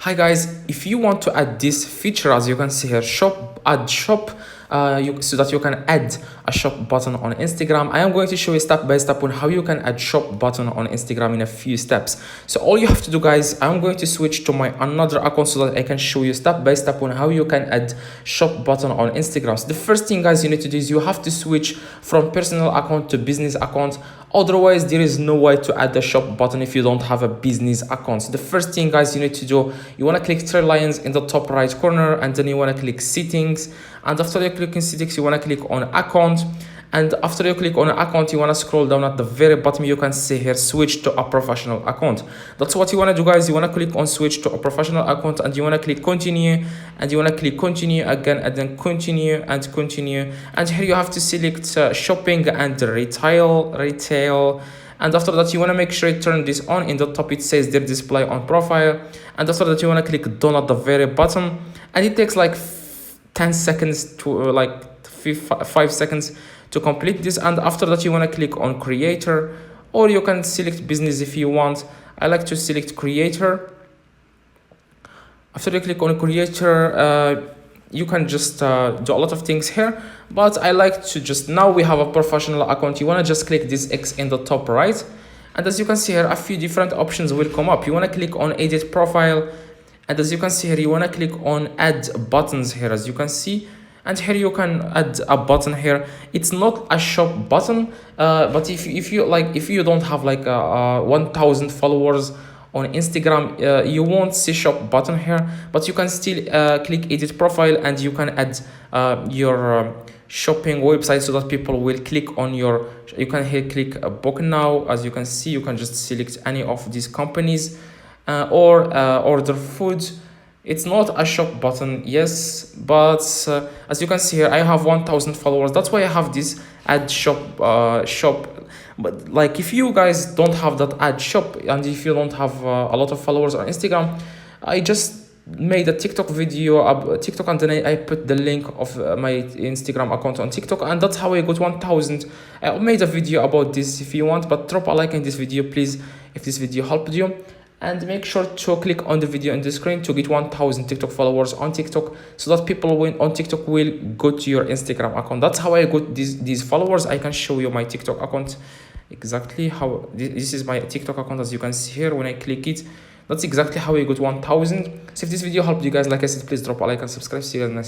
Hi guys, if you want to add this feature, as you can see here, add shop, so that you can add a shop button on Instagram, I am going to show you step by step on how you can add shop button on Instagram in a few steps. So all you have to do, guys, I'm going to switch to my another account so that I can show you step by step on how you can add shop button on Instagram. So the first thing, guys, you need to do is you have to switch from personal account to business account. Otherwise, there is no way to add the shop button if you don't have a business account. So the first thing, guys, you need to do, you want to click three lines in the top right corner, and then you want to click settings. And after you click in settings, you want to click on account. And after you click on account, you want to scroll down at the very bottom. You can see here, switch to a professional account. That's what you want to do, guys. You want to click on switch to a professional account, and you want to click continue, and you want to click continue again, and then continue and continue. And here you have to select shopping and retail. And after that, you want to make sure you turn this on. In the top, it says their display on profile. And after that, you want to click done at the very bottom. And it takes like 10 seconds to 5 seconds to complete this. And after that, you want to click on creator, or you can select business if you want. I like to select creator. After you click on creator, you can just do a lot of things here, but I like to just, now we have a professional account. You want to just click this X in the top right, and as you can see here, a few different options will come up. You want to click on edit profile, and as you can see here, you want to click on add buttons here, as you can see. And here you can add a button here. It's not a shop button, but if you don't have like 1000 followers on Instagram, you won't see shop button here, but you can still click edit profile, and you can add your shopping website so that people will click on your, you can here click book now. As you can see, you can just select any of these companies, or order food. It's not a shop button, yes, but as you can see here, I have 1000 followers. That's why I have this add shop. But like, if you guys don't have that add shop, and if you don't have a lot of followers on Instagram, I just made a TikTok video about TikTok, and then I put the link of my Instagram account on TikTok, and that's how I got 1000. I made a video about this if you want, but drop a like in this video, please, if this video helped you. And make sure to click on the video on the screen to get 1000 TikTok followers on TikTok, so that people on TikTok will go to your Instagram account. That's how I got these followers. I can show you my TikTok account, exactly how this is my TikTok account. As you can see here, when I click it, that's exactly how I got 1000. So if this video helped you guys, like I said, please drop a like and subscribe. See you guys next.